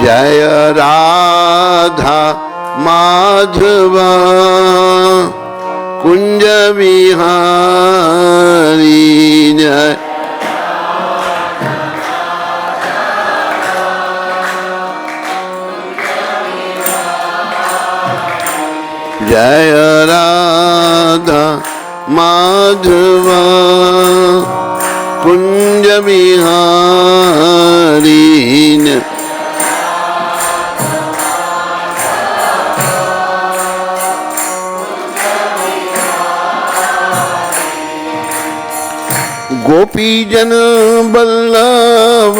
जय राधा माधव कुंज बिहारी जय जय राधा माधव कुंज बिहारी गोपी जन बल्लभ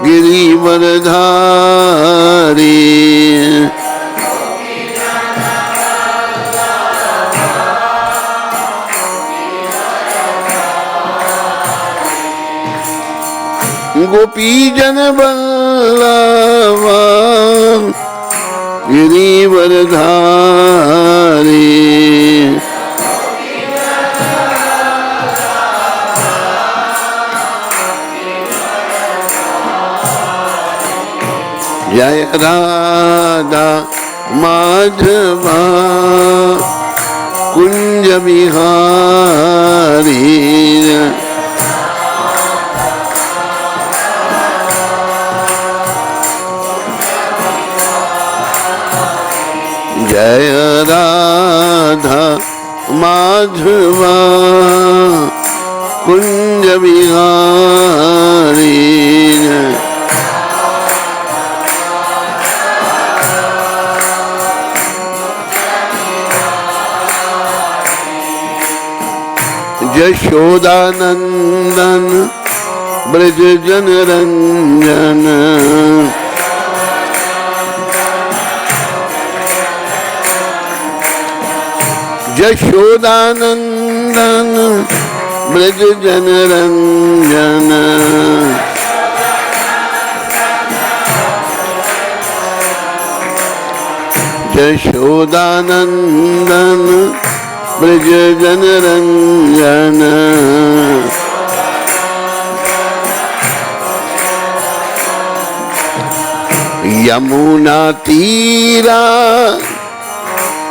गिरिवरधारी गोपी जन बल्लभ गिरिवरधारी जय राधा माधव कुंज बिहारी जय राधा माधव कुंज बिहारी यशोदानंदन ब्रज जन रंजन यशोदानंदन ब्रज जन रंजन यशोदानंदन ब्रज जन रंजन यमुना तीरा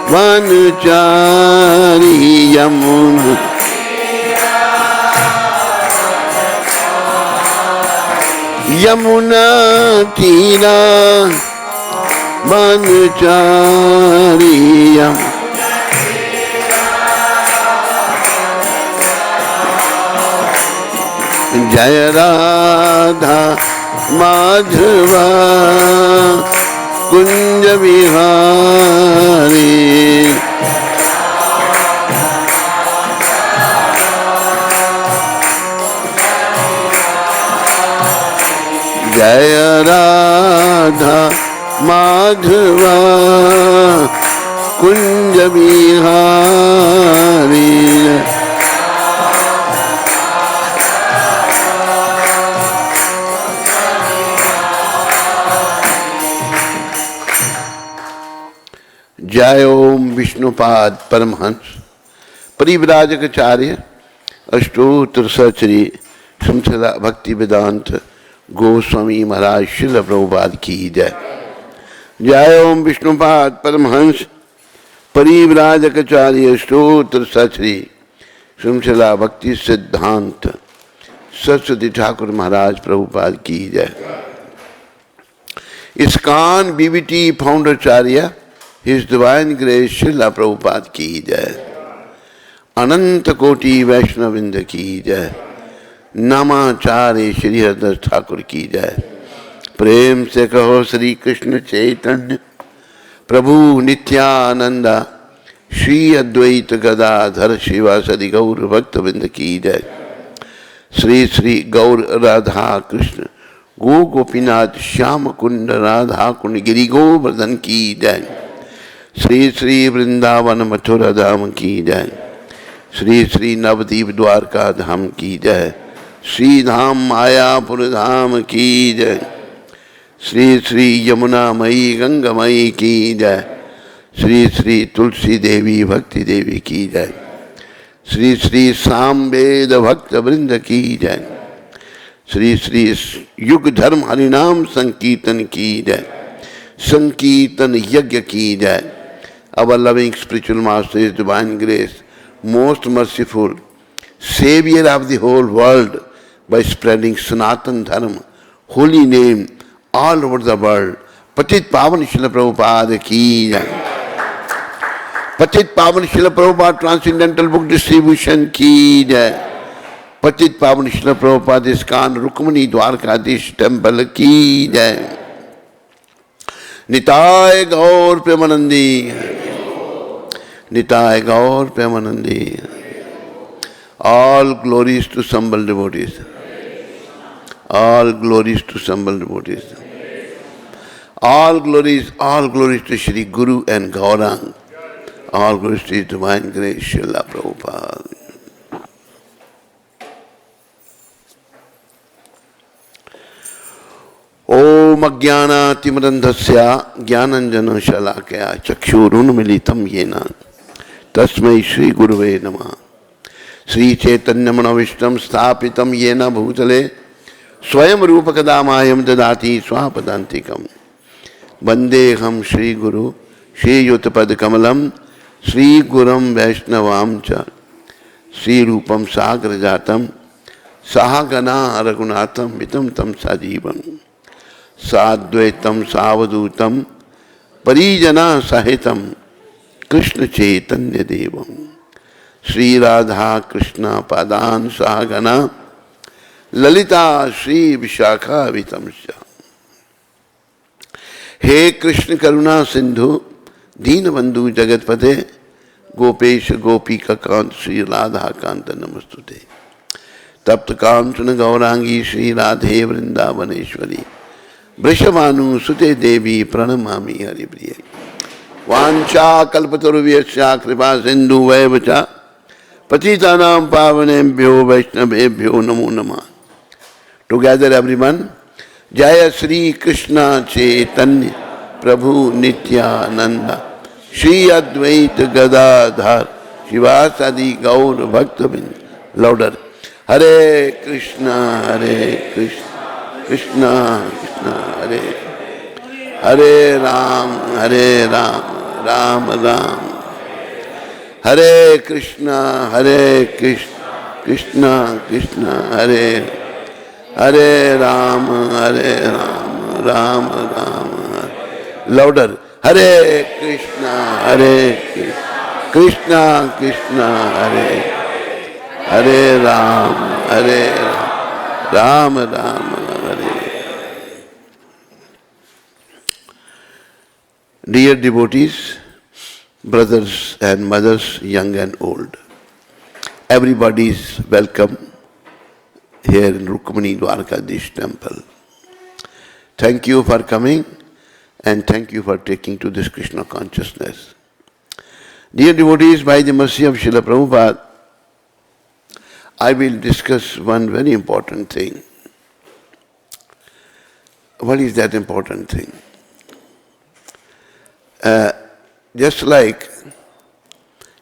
वनचारी यमुना यमुना तीरा वनचारी जय राधा माधव कुंज बिहारी जय राधा माधव कुंज बिहारी जय ओम विष्णुपाद परमहंस परिव्राजकाचार्य अष्टोत्तर सहचरी श्रीमद् भक्ति वेदांत गोस्वामी महाराज श्रील प्रभुपाद की जय। जय ओम विष्णुपाद परमहंस परिव्राजकाचार्य अष्टोत्तर सहचरी श्रीमद् भक्ति सिद्धांत सरस्वती ठाकुर महाराज प्रभुपाद की जय। ISKCON BBT फाउंडराचार्य His Divine Grace Srila Prabhupada की जय। अनंत कोटि वैष्णविंद की जय। नामाचार्य श्री हरिदास ठाकुर की जय। प्रेम से कहो श्री कृष्ण चैतन्य प्रभु नित्यानंदा श्री अद्वैत गदाधर शिवासदि गौर भक्तविंद की जय। श्री श्री गौर राधा कृष्ण गो गोपीनाथ श्याम कुंड राधा कुंड गिरि गोवर्धन की जय। श्री श्री वृंदावन मथुरा धाम की जय। श्री श्री नवदीप द्वारका धाम की जय। श्री धाम मायापुर धाम की जय। श्री श्री यमुना मई गंगामयी की जय। श्री श्री तुलसी देवी भक्ति देवी की जय। श्री श्री सामवेद भक्त वृंद की जय। Sri Sri Yug Dharm Harinam Sankirtan ki jai. Sankirtan Yajna ki jai. Our loving spiritual master, His Divine Grace, most merciful, Savior of the whole world, by spreading Sanatan Dharma, holy name, all over the world. Patit Pavan Srila Prabhupada ki jai. Patit Pavan Srila Prabhupada Transcendental Book Distribution ki jai. Patit Pavan Srila Prabhupada ISKCON Rukmani Dwarkadish Temple ki jai. Nitai Gaur Premanandi. Nitai Gaur Premanandi. All glories to Sambal devotees. All glories to Sambal devotees. All glories to Shri Guru and Gaurang. All glories to His Divine Grace, Srila Prabhupada. Om Ajnana Timirandhasya Jnananjana Shalakaya Chakshurunmilitam Yena Tasmai Shri Guruve Namah. Sri Chaitanya Manavishtam Sthapitam Yena Bhutale Swayam Rupakadamayam Dadati Swapadantikam Vandeham Shri Guru Shri Yutapad Kamalam Sri Guram Vaishnavam Cha Sri Rupam Sagrajatam Sahagana Ragunatam Vitam Tam Sajivam Sadvaitam Savadutam Parijana Sahitam Krishna Chaitanya Devam Sri Radha Krishna Padan Sahagana Lalita Sri Vishakha Vitamsya. He Krishna Karuna Sindhu Deenabandhu Jagatpate Gopesha Gopika Kant Sri Radha Kanta Namastute Tapta Kantana Gaurangi Sri Radhe Vrindavaneshwari Vrishabhanu Sute Devi Pranamami Haripriya Vancha Kalpataruviyasya Kripa Sindhu Vaivacha Patitanam Pavanebhyo Vaishnavebhyo Namo Namah. Together everyone, Jaya Sri Krishna Chaitanya Prabhu Nityananda Shri Advaita Gadadhar Shivasadi Gaur Bhaktavind. Louder. Hare Krishna Krishna Krishna Hare Hare Ram Ram Ram Hare Krishna Krishna Krishna Hare Hare Ram Ram Ram. Louder. Hare Krishna Krishna Krishna Hare Hare Ram Ram Hare. Dear devotees, brothers and mothers, young and old, everybody is welcome here in Rukmani Dwarkadish temple. Thank you for coming and thank you for taking to this Krishna consciousness. Dear devotees, by the mercy of Srila Prabhupada, I will discuss one very important thing. What is that important thing? Just like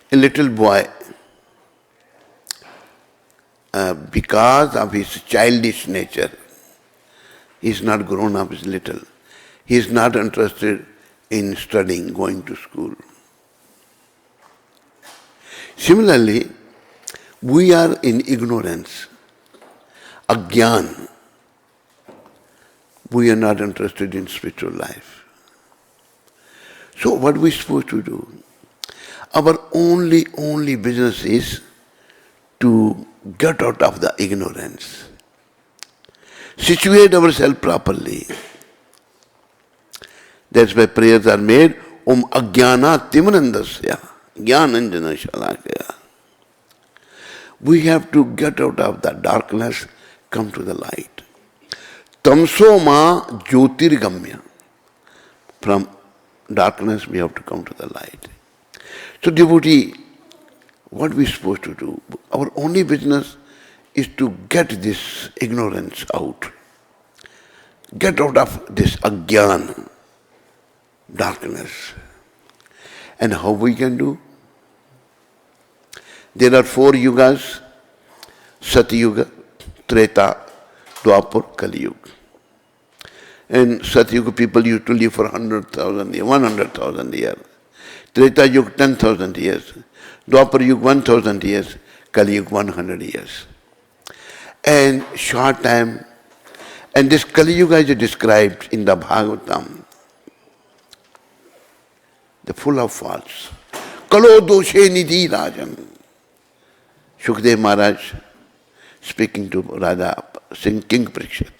a little boy, because of his childish nature, he is not grown up, he is little. He is not interested in studying, going to school. Similarly, we are in ignorance, ajnan. We are not interested in spiritual life. So what are we supposed to do? Our only business is to get out of the ignorance. Situate ourselves properly. That's why prayers are made. Om Ajnana Timirandhasya Jnananjana Shalakaya. We have to get out of the darkness, come to the light. Tamso ma jyotirgamya. From darkness we have to come to the light. So devotee, what are we supposed to do? Our only business is to get this ignorance out. Get out of this ajnana, darkness. And how we can do? There are 4 yugas, Satyuga, Treta, Dwapar, Kali Yuga. And Satyuga people used to live for 100,000 years, 100,000 years. Treta Yuga 10,000 years. Dwapar Yuga 1,000 years. Kali Yuga 100 years. And short time. And this Kali Yuga is described in the Bhagavatam. The full of faults. Kalo doshe nidhi rajan. Shukdev Maharaj speaking to Radha, saying King Parikshit.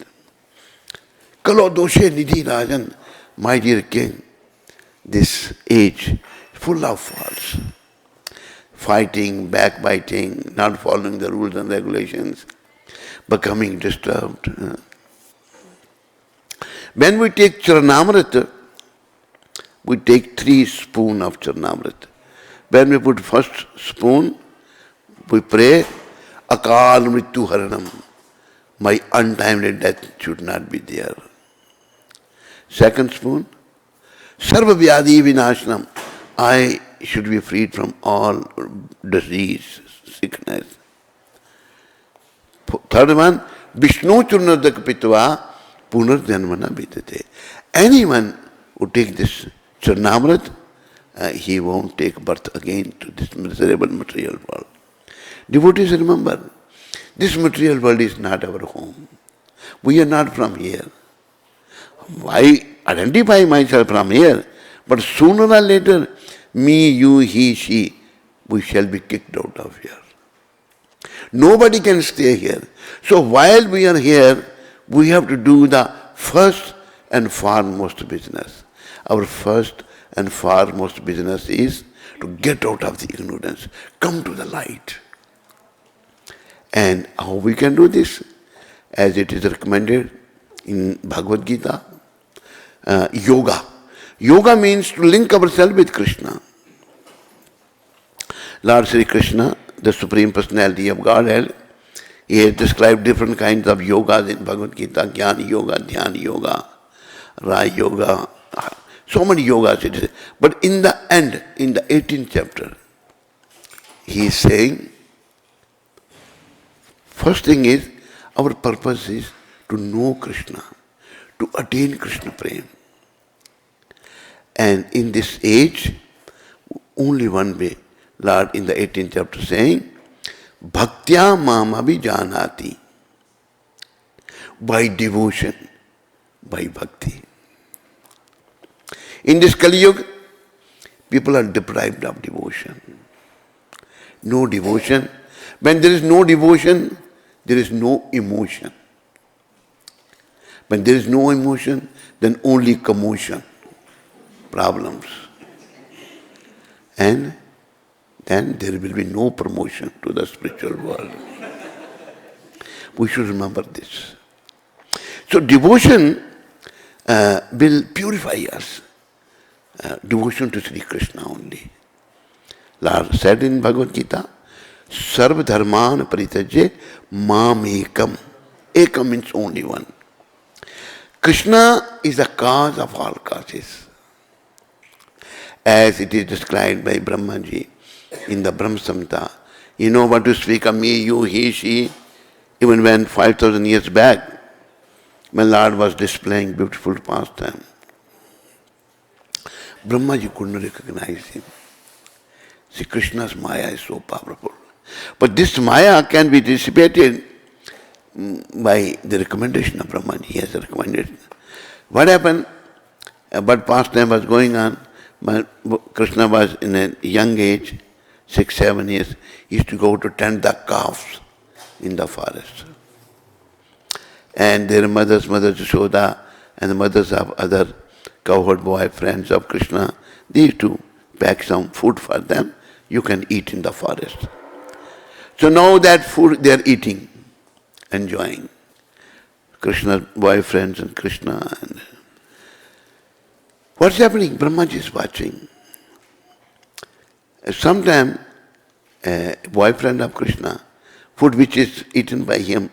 Kalo doshe nidhi rajan, my dear king, this age full of faults. Fighting, backbiting, not following the rules and regulations, becoming disturbed. When we take Charanamrita, we take 3 spoons of Charanamrita. When we put first spoon, we pray, Akal Mrityu Haranam. My untimely death should not be there. Second spoon, Sarva Vyadi Vinashanam. I should be freed from all disease, sickness. Third one, Vishnu Churnadak Pitva Punar Janmana Vitate. Anyone who takes this Charnamrit, he won't take birth again to this miserable material world. Devotees, remember, this material world is not our home. We are not from here. I identify myself from here, but sooner or later, me, you, he, she, we shall be kicked out of here. Nobody can stay here. So while we are here, we have to do the first and foremost business. Our first and foremost business is to get out of the ignorance, come to the light. And how we can do this? As it is recommended in Bhagavad Gita, yoga. Yoga means to link ourselves with Krishna. Lord Sri Krishna, the Supreme Personality of Godhead, he has described different kinds of yogas in Bhagavad Gita, Jnana Yoga, Dhyana Yoga, Raya Yoga, so many yogas it is. But in the end, in the 18th chapter, he is saying, first thing is, our purpose is to know Krishna, to attain Krishna Prem. And in this age, only one way, Lord in the 18th chapter saying, Bhaktya mam abhijanati. By devotion, by bhakti. In this Kali Yuga, people are deprived of devotion. No devotion. When there is no devotion, there is no emotion. When there is no emotion, then only commotion, problems. And then there will be no promotion to the spiritual world. We should remember this. So devotion will purify us. Devotion to Sri Krishna only. Lord said in Bhagavad Gita, Sarva dharman parityaje mam ekam. Ekam means only one. Krishna is the cause of all causes. As it is described by Brahmaji in the Brahma Samhita. You know what to speak of me, you, he, she. Even when 5,000 years back, when Lord was displaying beautiful pastime, Brahmaji couldn't recognize him. See, Krishna's Maya is so powerful. But this Maya can be dissipated by the recommendation of Brahmaji. He has recommended. What happened? But pastime was going on. Krishna was in a young age, 6, 7 years. He used to go to tend the calves in the forest. And their mothers, Mother Yashoda, and the mothers of other cowherd boy friends of Krishna, they used to pack some food for them. You can eat in the forest. So now that food they are eating, enjoying. Krishna's boyfriends and Krishna. And what's happening? Brahmaji is watching. Sometime a boyfriend of Krishna, food which is eaten by him,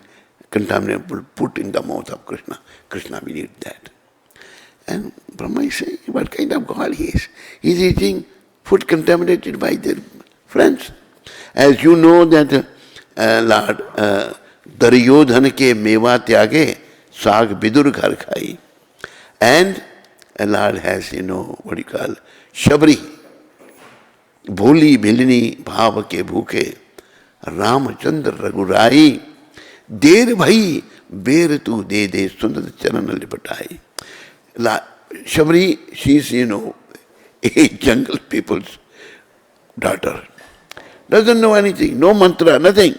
contaminated, will put in the mouth of Krishna. Krishna will eat that. And Brahma is saying, what kind of God he is? He is eating food contaminated by their friends. As you know that Lord Duryodhan के मेवा त्यागे साग विदुर घर खाई. And a Lord has, what you call, Shabri. भोली भिलनी भाव के भूखे रामचंद्र रघुराई. देर भई बेर तू दे दे सुंदर चरण लिपटाई. Shabri, she's, a jungle people's daughter. Doesn't know anything, no mantra, nothing.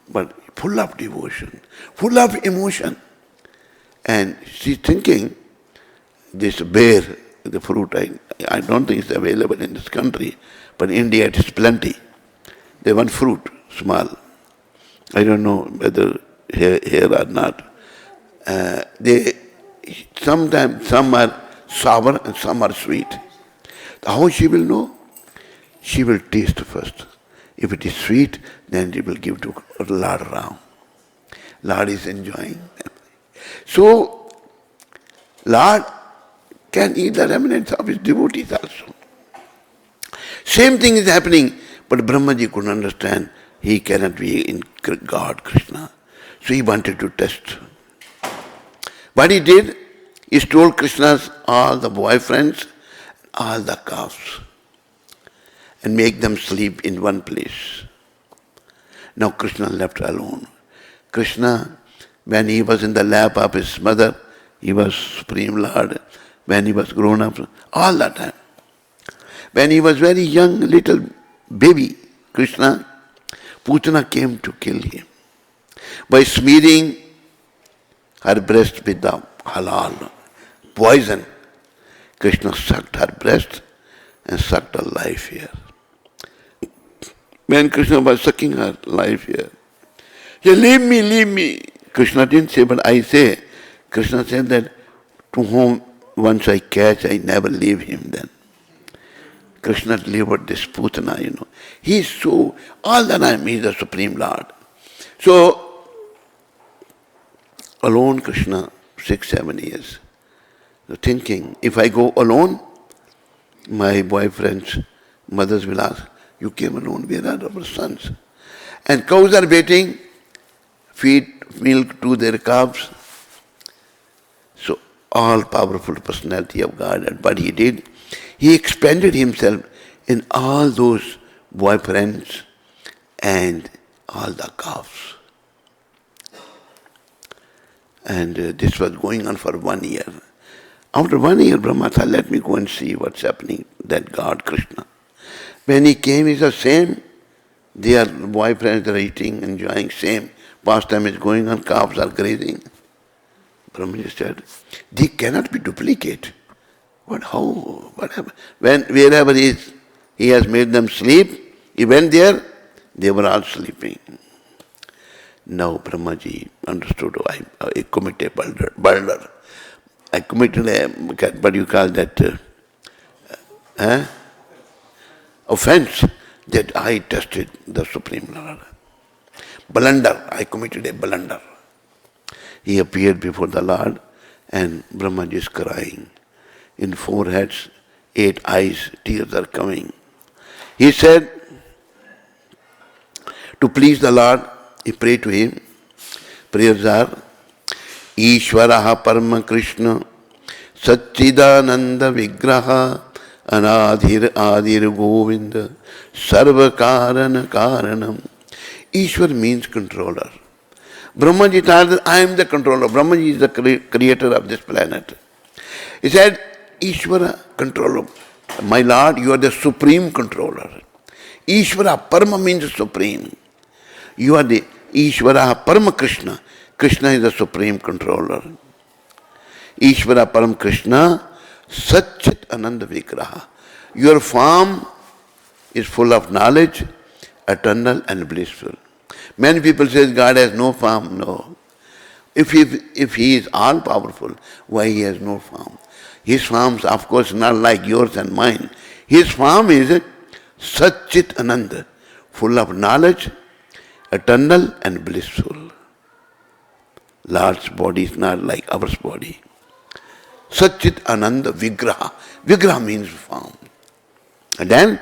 But full of devotion, full of emotion. And she's thinking, this bear, the fruit, I don't think it's available in this country, but in India it is plenty. They want fruit, small. I don't know whether here or not. Sometimes some are sour and some are sweet. How she will know? She will taste first. If it is sweet, then she will give to Lord Ram. Lord is enjoying. So, Lord can eat the remnants of his devotees also. Same thing is happening, but Brahmaji couldn't understand. He cannot be in God, Krishna. So he wanted to test. What he did, he stole Krishna's all the boyfriends, all the calves, and make them sleep in one place. Now Krishna left alone. Krishna, when he was in the lap of his mother, he was Supreme Lord. When he was grown up, all that time. When he was very young, little baby, Krishna, Putana came to kill him by smearing her breast with the halal poison. Krishna sucked her breast and sucked her life here. When Krishna was sucking her life here, he said, leave me, leave me. Krishna didn't say, but I say. Krishna said that to whom once I catch, I never leave him then. Krishna delivered this Putana, He is so, all the time he is the Supreme Lord. So, alone Krishna, 6-7 years. So thinking, if I go alone, my boyfriend's mothers will ask, you came alone, where are our sons? And cows are waiting, feed milk to their calves. So, all powerful personality of God. And what he did, he expanded himself in all those boyfriends and all the calves. And this was going on for 1 year. After 1 year, Brahma thought, let me go and see what's happening, that God, Krishna. When he came, he said, same. Their boyfriends are eating, enjoying, same. Pastime is going on, calves are grazing. Brahma said, they cannot be duplicate. But how? What happened? Wherever he has made them sleep, he went there, they were all sleeping. Now Brahmaji understood, I committed a blunder. I committed a, what do you call that, offense, that I tested the Supreme Lord. Blunder, I committed a blunder. He appeared before the Lord and Brahmaji is crying. In 4 heads, 8 eyes, tears are coming. He said, to please the Lord, he prayed to him. Prayers are, Ishvaraha Parama Krishna, Satchidananda Vigraha, Anadhir Adir Govinda, Sarva Karana Karanam. Ishwar means controller. Brahmaji thought that I am the controller. Brahmaji is the creator of this planet. He said, Ishvara, controller. My Lord, you are the supreme controller. Ishvara, Parama means supreme. You are the Ishvara, Parama Krishna. Krishna is the supreme controller. Ishvara, Param Krishna, Satchit Ananda Vigraha. Your form is full of knowledge, eternal and blissful. Many people say God has no form. No. If he is all powerful, why he has no form? His forms, of course, not like yours and mine. His form is Satchit Ananda, full of knowledge, eternal and blissful. Lord's body is not like our body. Satchit Ananda Vigraha. Vigraha means form. And then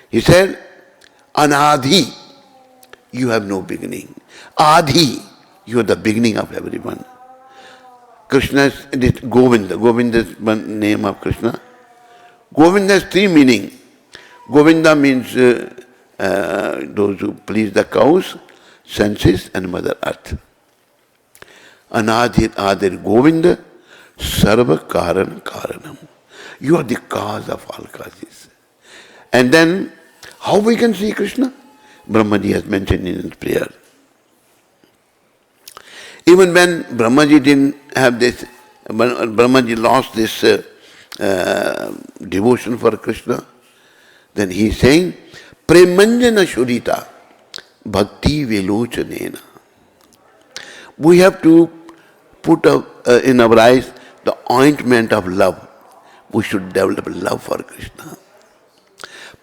he said, Anadhi, you have no beginning. Adi, you are the beginning of everyone. Krishna is Govinda. Govinda is one name of Krishna. Govinda has three meanings. Govinda means those who please the cows, senses and Mother Earth. Anadir Adir Govinda, Sarva Karan Karanam. You are the cause of all causes. And then, how we can see Krishna? Brahmaji has mentioned in his prayer. Even when Brahmaji didn't have this, Brahmaji lost this devotion for Krishna, then he is saying, Premanjana Shurita Bhakti Vilochanena. We have to put in our eyes the ointment of love. We should develop love for Krishna.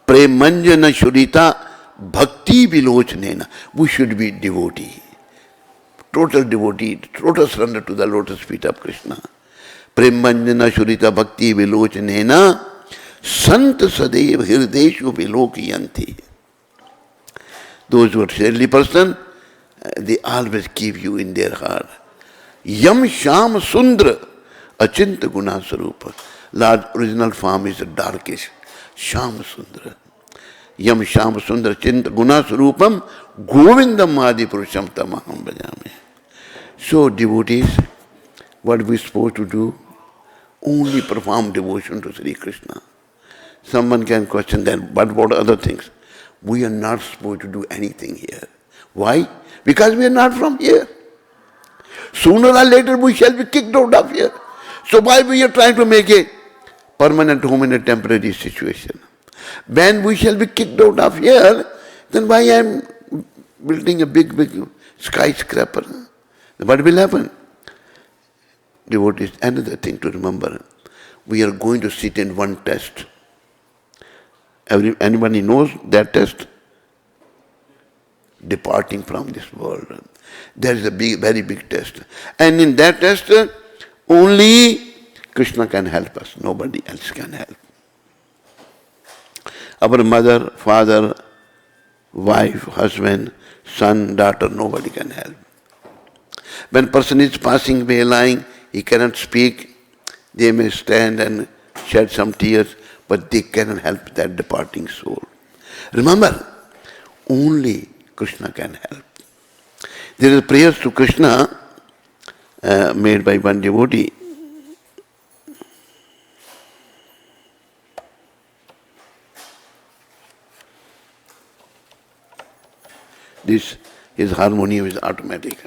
Premanjana Shurita Bhakti Vilochanena. We should be devotee. Total devotee, total surrender to the lotus feet of Krishna. Premanjana Shurita Bhakti Vilochanena Sant Sadev Hirdeshu Vilokiyanti. Those who are saintly person, they always keep you in their heart. Yam Sham Sundra Achinta Guna Sarupa. Lord's original form is darkish. Sham Sundra. Yam Sham Sundra Achinta Guna Sarupam Govindam Adi Purusham Tamaham Bhajami. So devotees, what we supposed to do? Only perform devotion to Sri Krishna. Someone can question then, but what other things? We are not supposed to do anything here. Why? Because we are not from here. Sooner or later we shall be kicked out of here. So why we are trying to make a permanent home in a temporary situation? When we shall be kicked out of here, then why I am building a big skyscraper? What will happen? Devotees, another thing to remember. We are going to sit in one test. Anybody knows that test? Departing from this world. There is a very big test. And in that test, only Krishna can help us. Nobody else can help. Our mother, father, wife, husband, son, daughter, nobody can help. When person is passing away lying, he cannot speak. They may stand and shed some tears, but they cannot help that departing soul. Remember, only Krishna can help. There is prayers to Krishna made by one devotee. This his harmonium is automatic.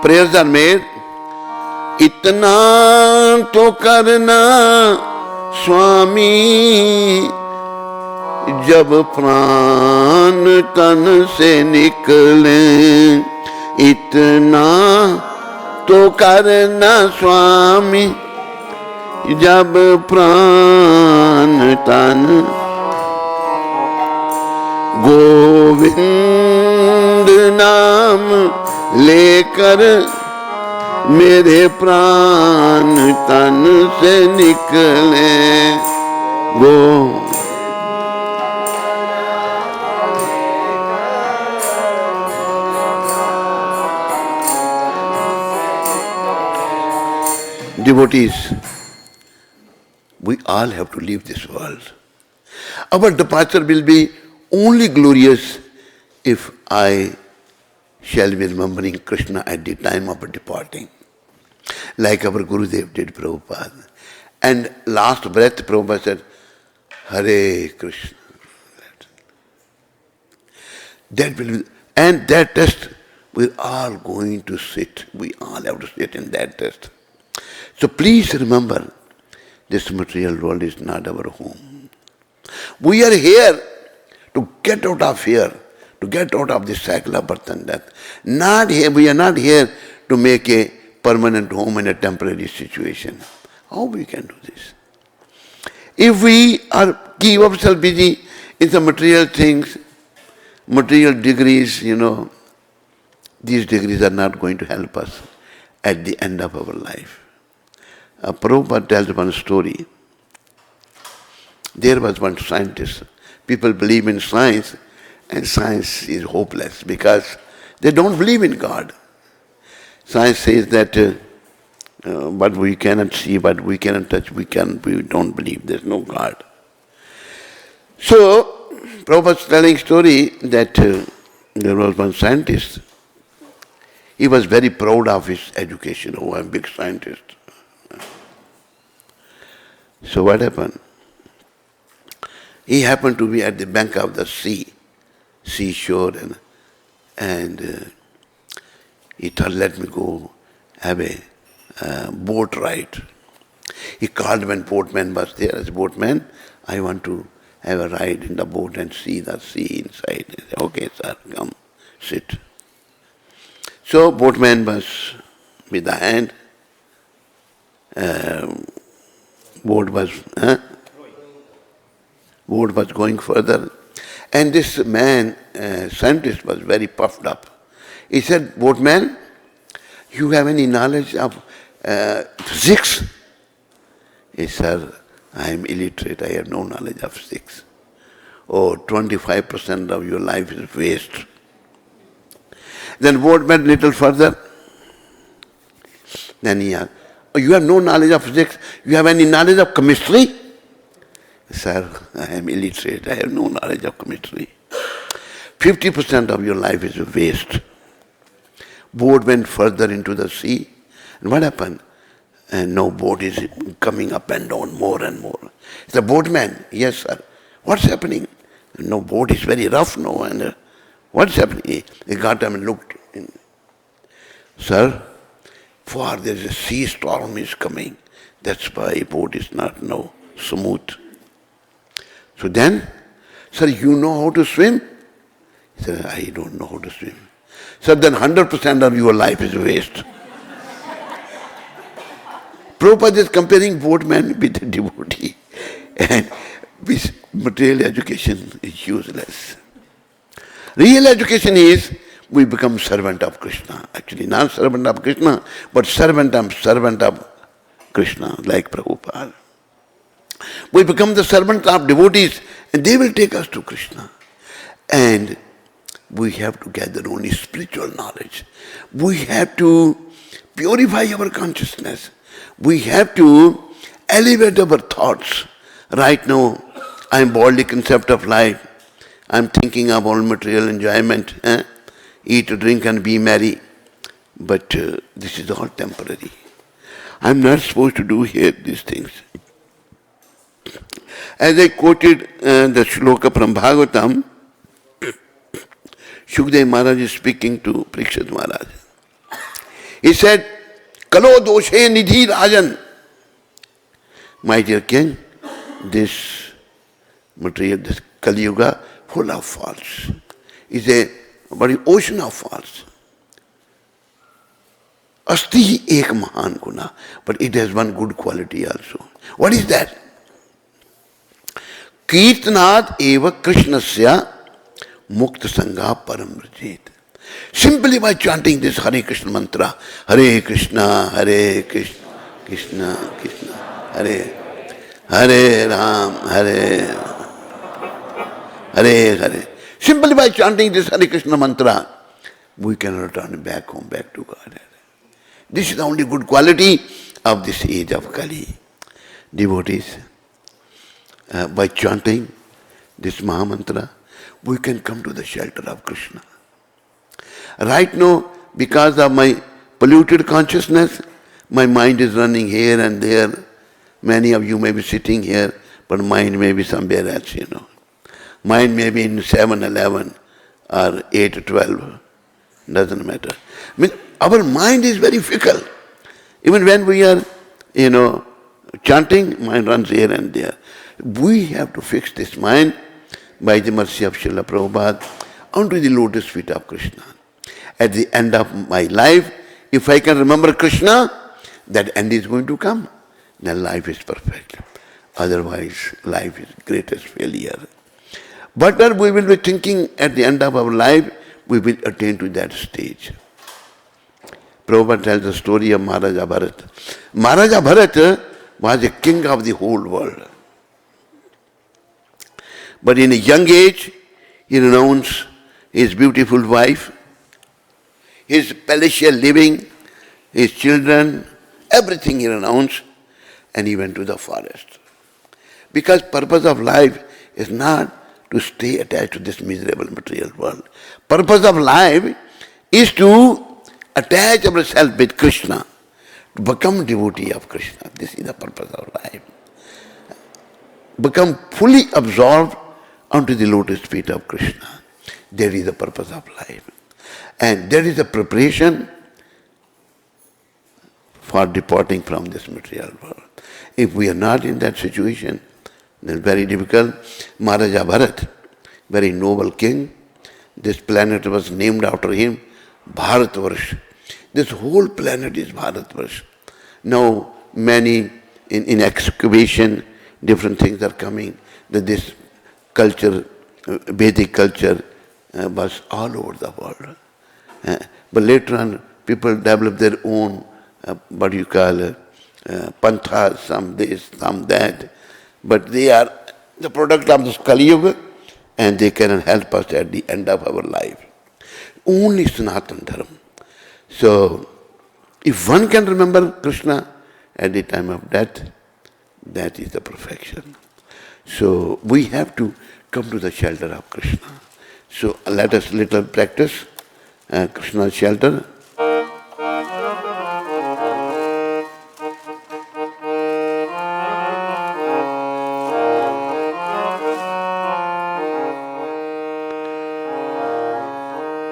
Prayers are made. Itna to karna Swami jab pran tan se nikle. Itna to karna Swami jab pran tan Govind naam lekar मेरे प्राण तन से निकले वो devotees, we all have to leave this world. Our departure will be only glorious if I shall be remembering Krishna at the time of departing. Like our Gurudev did, Prabhupada. And last breath, Prabhupada said, Hare Krishna. That will be, and that test, we're all going to sit. We all have to sit in that test. So please remember, this material world is not our home. We are here to get out of here, to get out of this cycle of birth and death. Not here, we are not here to make a permanent home in a temporary situation. How we can do this? If we keep ourselves busy in some material things, material degrees, these degrees are not going to help us at the end of our life. Prabhupada tells one story. There was one scientist. People believe in science, and science is hopeless because they don't believe in God. Science says that what we cannot see, what we cannot touch, we don't believe. There's no God. So, Prabhupada is telling story that there was one scientist. He was very proud of his education. Oh, I'm a big scientist. So what happened? He happened to be at the bank of the seashore, and he thought, let me go have a boat ride. He called when boatman was there. As boatman, I want to have a ride in the boat and see the sea inside. He said, okay, sir, come, sit. So boatman was with the hand. Boat was going further. And this man, scientist, was very puffed up. He said, boatman, you have any knowledge of physics? He said, I am illiterate, I have no knowledge of physics. Oh, 25% of your life is waste. Then boatman little further. Then he asked, oh, you have no knowledge of physics, you have any knowledge of chemistry? Sir, I am illiterate, I have no knowledge of chemistry. 50% of your life is a waste. Boat went further into the sea, and what happened? And no, boat is coming up and down more and more. The boatman, yes sir, what's happening? No, boat is very rough now, and what's happening? He got up and looked in. Sir, for there is a sea storm is coming. That's why boat is not now smooth. So then, sir, you know how to swim? He said, I don't know how to swim. Sir, then 100% of your life is waste. Prabhupada is comparing boatman with a devotee, and this material education is useless. Real education is we become servant of Krishna. Actually, not servant of Krishna, but servant of Krishna, like Prabhupada. We become the servant of devotees, and they will take us to Krishna. And we have to gather only spiritual knowledge. We have to purify our consciousness. We have to elevate our thoughts. Right now, I am bodily concept of life. I am thinking of all material enjoyment. Eat, drink and be merry. But this is all temporary. I am not supposed to do here these things. As I quoted the shloka from Bhagavatam, Shukdev Maharaj is speaking to Parikshit Maharaj. He said, Kalo doshe nidhi rajan. My dear king, this material, this Kali Yuga, full of faults, is a very ocean of faults. Asti ek mahan guna, but it has one good quality also. What is that? Kirtanat eva Krishnasya mukta sangha param vrajit. Simply by chanting this Hare Krishna mantra, Hare Krishna, Krishna Krishna, Hare Ram, Hare. Simply by chanting this Hare Krishna mantra, we can return back home, back to God. This is the only good quality of this age of Kali. Devotees, by chanting this Mahamantra, we can come to the shelter of Krishna. Right now, because of my polluted consciousness, my mind is running here and there. Many of you may be sitting here, but mind may be somewhere else, Mind may be in 7-11 or 8-12. Doesn't matter. I mean, our mind is very fickle. Even when we are, chanting, mind runs here and there. We have to fix this mind by the mercy of Srila Prabhupada onto the lotus feet of Krishna. At the end of my life, if I can remember Krishna, that end is going to come. Then life is perfect. Otherwise, life is greatest failure. But we will be thinking at the end of our life, we will attain to that stage. Prabhupada tells the story of Maharaja Bharat. Maharaja Bharat was a king of the whole world. But in a young age, he renounced his beautiful wife, his palatial living, his children, everything he renounced, and he went to the forest. Because purpose of life is not to stay attached to this miserable material world. Purpose of life is to attach ourselves with Krishna, to become devotee of Krishna. This is the purpose of life. Become fully absorbed onto the lotus feet of Krishna. That is the purpose of life. And that is the preparation for departing from this material world. If we are not in that situation, then very difficult. Maharaja Bharat, very noble king. This planet was named after him, Bharatvarsh. This whole planet is Bharatvarsh. Now many in excavation, different things are coming, that this culture, Vedic culture, was all over the world. But later on, people developed their own, panthas, some this, some that. But they are the product of this Kali Yuga, and they cannot help us at the end of our life. Only Sanatana Dharma. So, if one can remember Krishna at the time of death, that is the perfection. So, we have to come to the shelter of Krishna. So, let us little practice Krishna's shelter.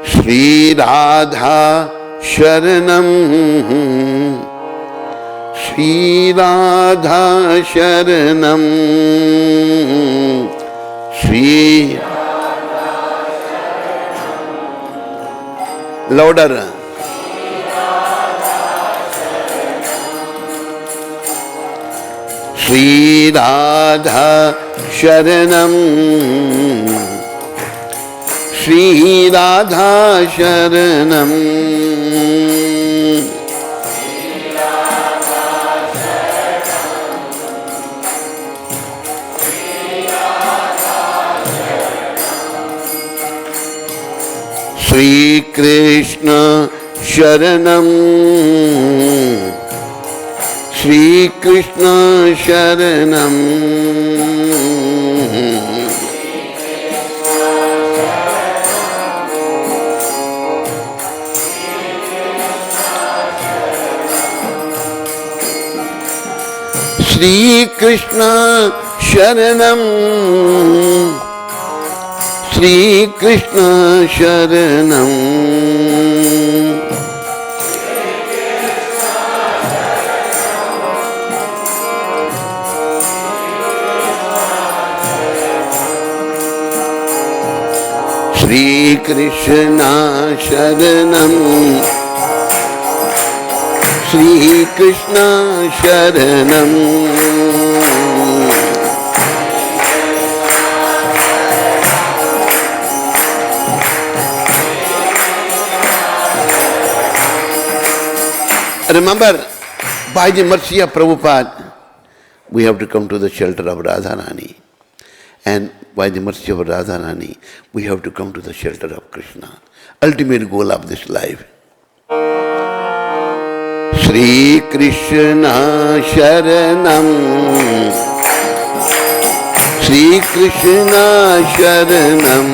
Shri Radha Sharanam, Shri Radha Sharanam, Shri louder. Shri Radha Sharanam, Shri Radha Sharanam, Shri Krishna Sharanam, Shri Krishna Sharanam, Shri Krishna Sharanam, Shri Krishna Sharanam, Shri Krishna Sharanam, Shri Krishna Sharanam, remember, by the mercy of Prabhupada, we have to come to the shelter of Radharani. And by the mercy of Radharani, we have to come to the shelter of Krishna. Ultimate goal of this life. Shri Krishna Sharanam, Shri Krishna Sharanam,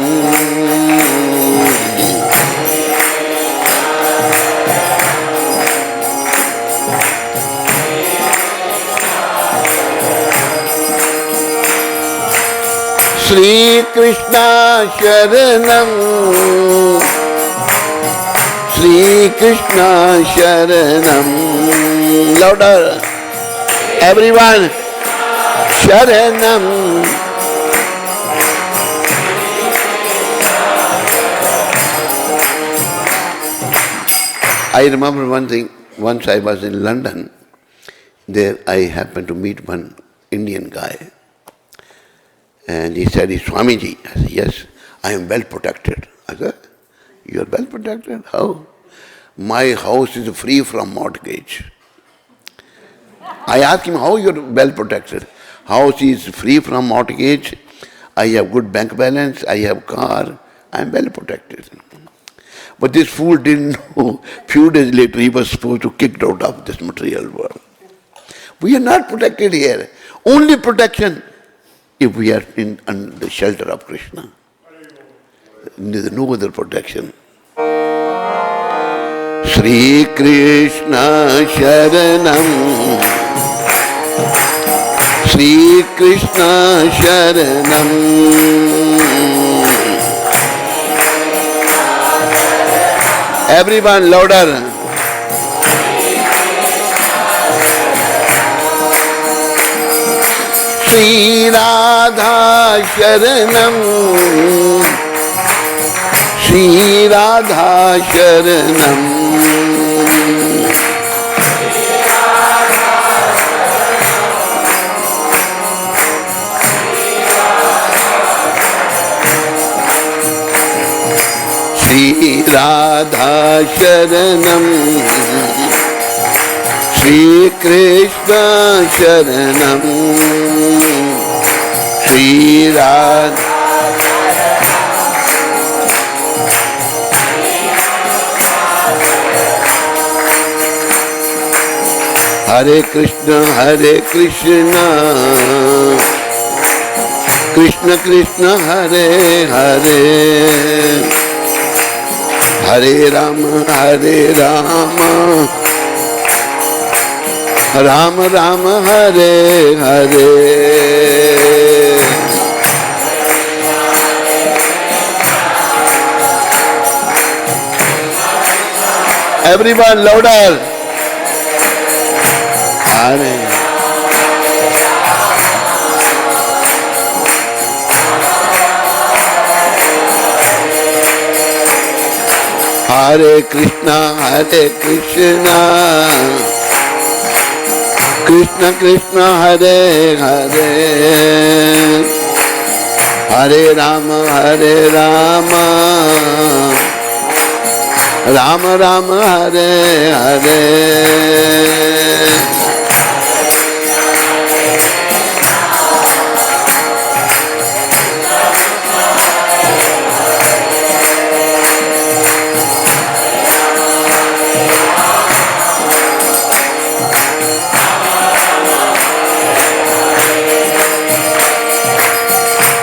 Shri Krishna Sharanam, Shri Krishna Sharanam. Louder. Everyone. Sharanam. I remember one thing. Once I was in London. There I happened to meet one Indian guy. And he said, Swamiji. I said, yes, I am well protected. I said, you are well protected? How? my house is free from mortgage. I asked him, how you are well protected? House is free from mortgage, I have good bank balance, I have car, I am well protected. But this fool didn't know, few days later he was supposed to kicked out of this material world. We are not protected here. Only protection if we are under the shelter of Krishna. There is no other protection. Shri Krishna Sharanam, Shri Krishna Sharanam, everyone louder. Shri Radha Sharanam, Shri Radha Sharanam, Shri Radha Sharanam, Shri Krishna Sharanam, Shri Radha. Hare Krishna, Krishna Krishna, Hare Hare, Hare Rama, Rama Rama, Hare Hare. Everyone louder. Hare. Hare Krishna, Krishna Krishna, Hare Hare, Hare Rama, Rama Rama, Hare Hare.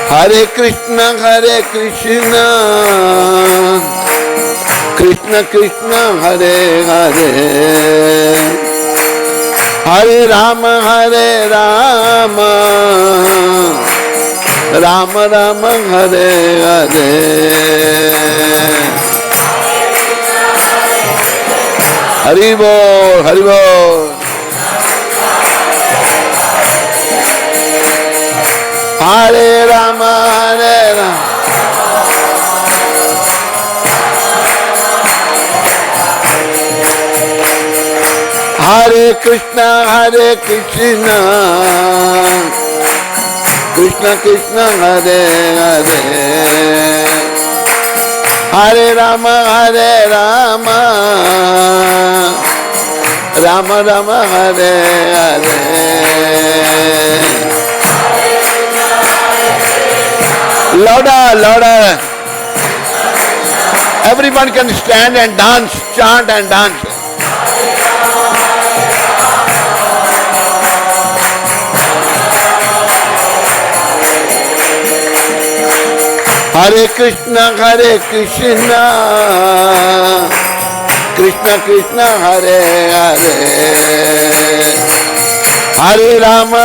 Hare Krishna, Krishna Krishna, Hare Hare, Hare Rama, Rama Rama, Hare Hare. Hari Bol, Hari Bol. Hare Rama, Hare Krishna, Krishna Krishna, Hare Hare, Hare Rama, Rama Rama, Hare Hare. Louder, louder. Everyone can stand and dance, chant and dance. Hare Krishna, Krishna Krishna, Hare Hare, Hare Rama,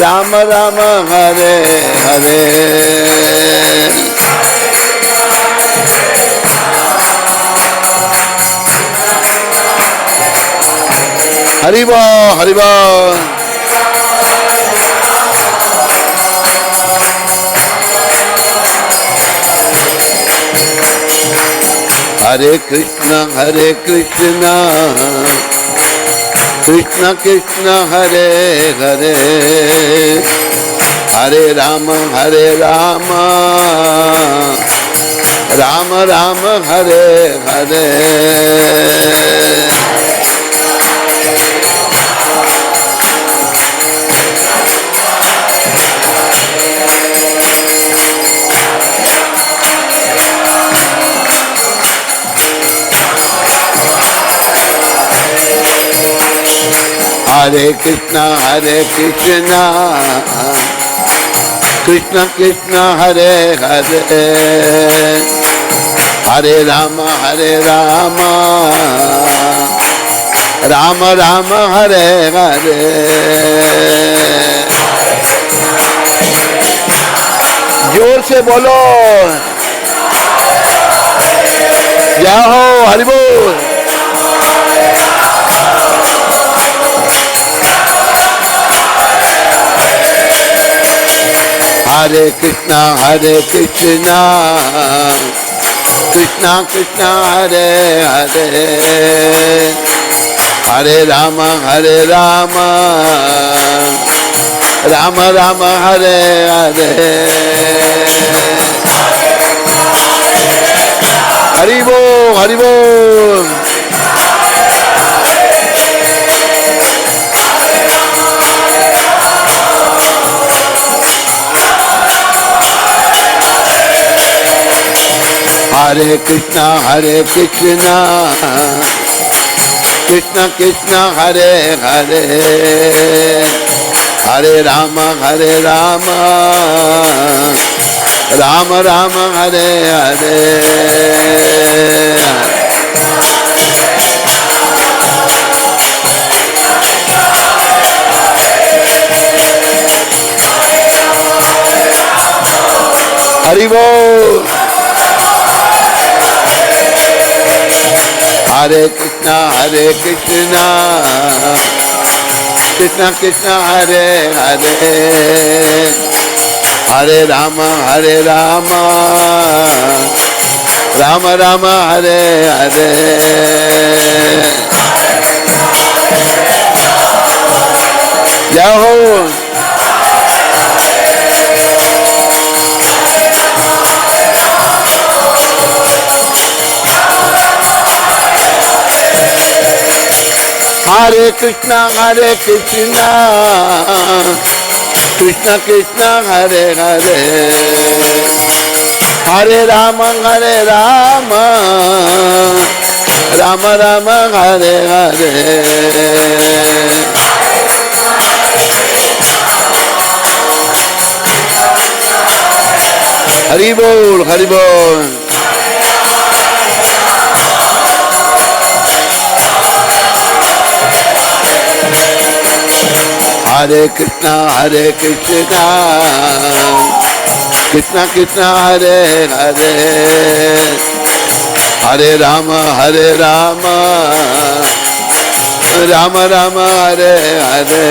Rama Rama, Hare Hare. Haribo, Haribo. Hare Krishna, Krishna Krishna, Hare Hare, Hare Rama, Rama Rama Hare Hare. Hare Krishna, Krishna Krishna, Hare Hare, Hare Rama, Rama Rama, Hare Hare. जोर से बोलो, जय हो, हरि बोल। Hare Krishna, Krishna Krishna, Hare Hare, Hare Rama, Rama Rama, Hare Hare. Hari Bol, Hari Bol. Hare Krishna, Krishna Krishna, Hare Hare, Hare Rama, Rama Rama, Hare Hare. Hari Bol. Hare Krishna, Krishna Krishna, Hare Hare, Hare Rama, Rama Rama, Hare Hare. Jai Ho. Hare Krishna, Krishna Krishna, Hare Hare, Hare Rama, Rama Rama, Hare Hare. Hari Bol, Hari Bol. Hare Krishna, Krishna Krishna, Hare Hare, Hare Rama, Rama Rama, Hare Hare.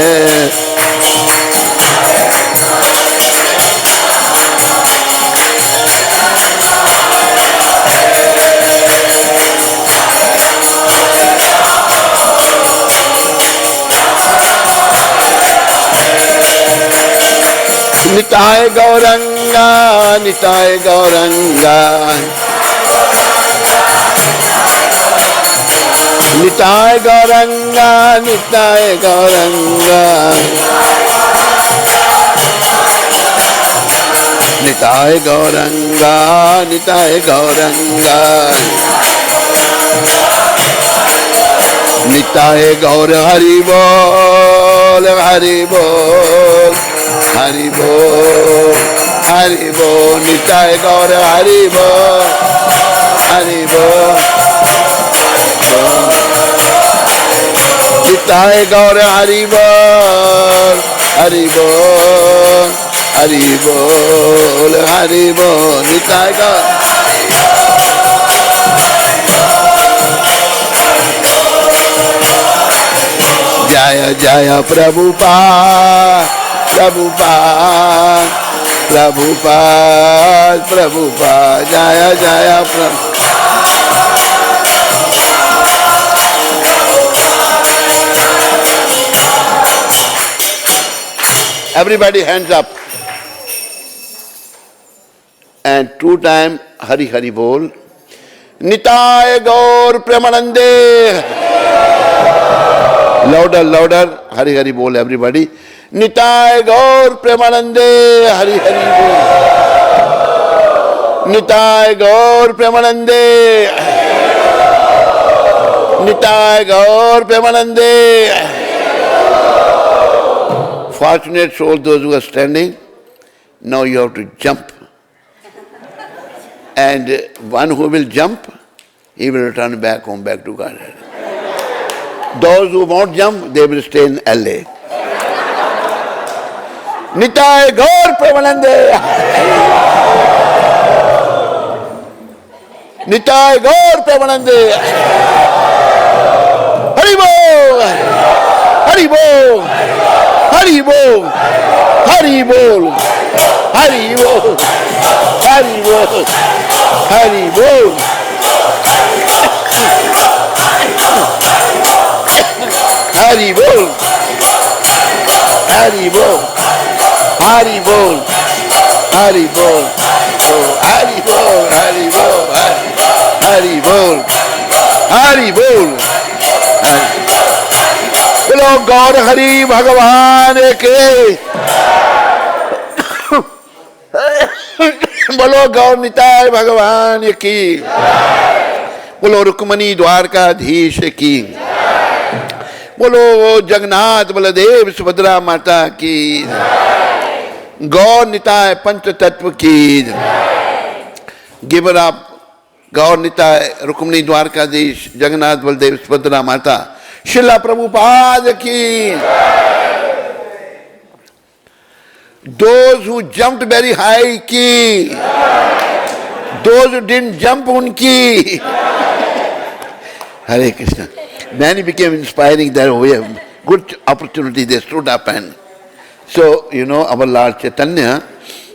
Nitai Gauranga, Nitai Gauranga, Nitai Gauranga, Nitai Gauranga, Nitai Gauranga, Nitai Gauranga, Nitai Gaur Hari Bol, Hari Bol, Hari Bol, Hari Bol, Nitai Gaur Hari Bol, Hari Bol, Nitai Gaur Hari Bol, Hari Bol, Hari Bol, Hari Bol, Nitai Gaur. Jaya Jaya Prabhupada, Prabhupada, Prabhupada, Prabhupada, Jaya Jaya Prabhupada. Everybody hands up. And 2 times Hari Hari Bol. Nitai Gaur Premanande. Louder, louder. Hari Hari Bol, everybody. Nitai Gaur Premanande. Hari Hari Bol. Nitai Gaur Premanande. Nitai Gaur Premanande. Fortunate souls, those who are standing, now you have to jump. And one who will jump, he will return back home, back to God. Those who won't jump, they will stay in LA. Nitai Gaur Premanande. Nitai Gaur Premanande. Hari Bol. Hari Bol. Hari Bol. Hari Bol. Hari Bol. Hari Bol. Hari Bol. Hari Bol. Hari Bol. Hari Bol. Hari Bol. Hari Bol. Hari Bol. Hari Bol. Hari Bol. बोलो गौर हरि भगवान के बोलो गौर निताय भगवान की बोलो रुक्मणी द्वारकाधीश की बोलो जगन्नाथ बलदेव सुभद्रा माता की गौर निताय पंच तत्व की गिवर अप गौर निताय रुक्मणी द्वारकाधीश जगन्नाथ बलदेव सुभद्रा माता शिला प्रभुपाद की those who jumped very high की those who didn't jump उनकी Hare Krishna. Many became inspiring that way. Good opportunity, they stood up and so, you know, our Lord Chaitanya,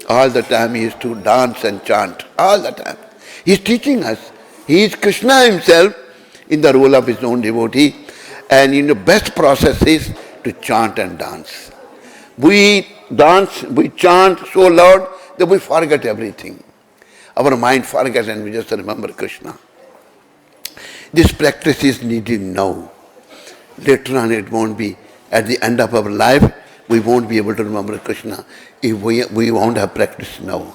all the time he used to dance and chant, all the time. He is teaching us. He is Krishna himself in the role of his own devotee. And the best process is to chant and dance. We dance, we chant so loud that we forget everything. Our mind forgets and we just remember Krishna. This practice is needed now. Later on it won't be. At the end of our life, we won't be able to remember Krishna if we won't have practice now.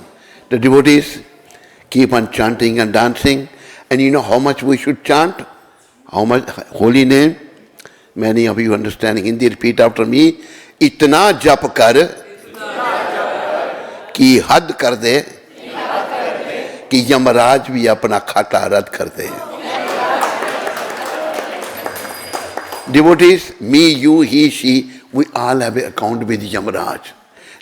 The devotees keep on chanting and dancing. And you know how much we should chant? How much? Holy name? Many of you understanding Hindi, repeat after me. Itna jap kar ki had kar de ki Yamaraj bhi apna khata rad kar de. Devotees, me, you, he, she, we all have an account with Yamaraj,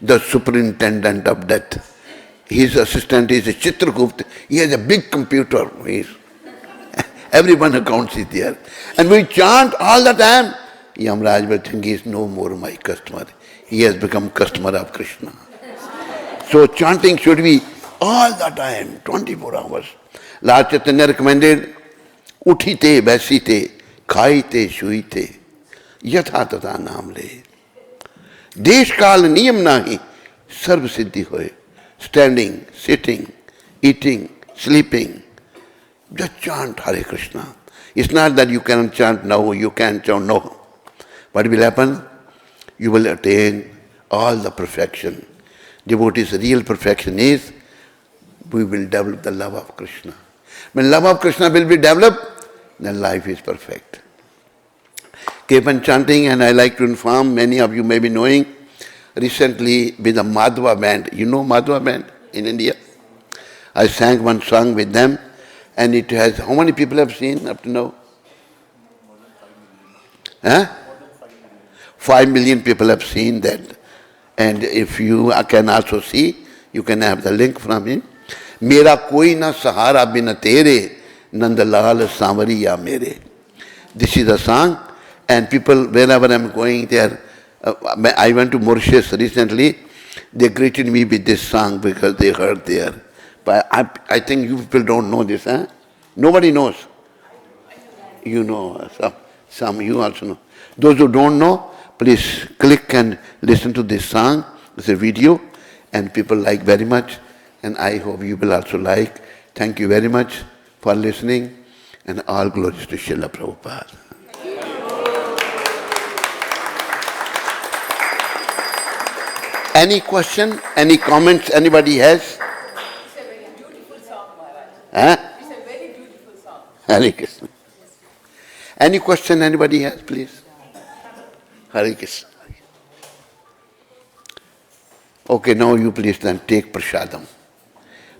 the superintendent of death. His assistant is a Chitragupt. He has a big computer. Everyone accounts is there. And we chant all the time. Yamaraj will think he is no more my customer. He has become customer of Krishna. So chanting should be all the time, 24 hours. Lord Chaitanya recommended, Uthite, Baisite, Khaite, Shuite, Yatha Tata Naam Le. Desh Kal Niyam Nahi, Sarv Siddhi Hoye. Standing, sitting, eating, sleeping. Just chant Hare Krishna. It's not that you cannot chant now, you can't chant no. What will happen? You will attain all the perfection. Devotees' real perfection is, we will develop the love of Krishna. When love of Krishna will be developed, then life is perfect. Keep on chanting, and I like to inform, many of you may be knowing, recently with the Madhva band. You know Madhva band in India? I sang one song with them. And it has, how many people have seen up to now? 5 million people have seen that. And if you can also see, you can have the link from him. Mera koi na sahara bina tere, nandalal samariya mere. This is a song, and people, wherever I'm going there, I went to Mauritius recently, they greeted me with this song because they heard there. But I think you people don't know this, huh? Nobody knows. You know, some you also know. Those who don't know, please click and listen to this song. It's a video, and people like very much. And I hope you will also like Thank you very much for listening, and all glories to Srila Prabhupada. Any question, any comments anybody has? It's a very beautiful song, Maharaj. Huh? It's a very beautiful song. Hare Krishna. Any question anybody has, please? Hare Krishna. Okay, now you please then take prasadam.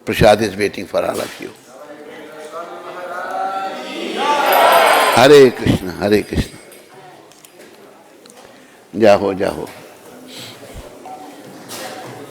Prasad is waiting for all of you. Hare Krishna, Hare Krishna. Jaho, jaho.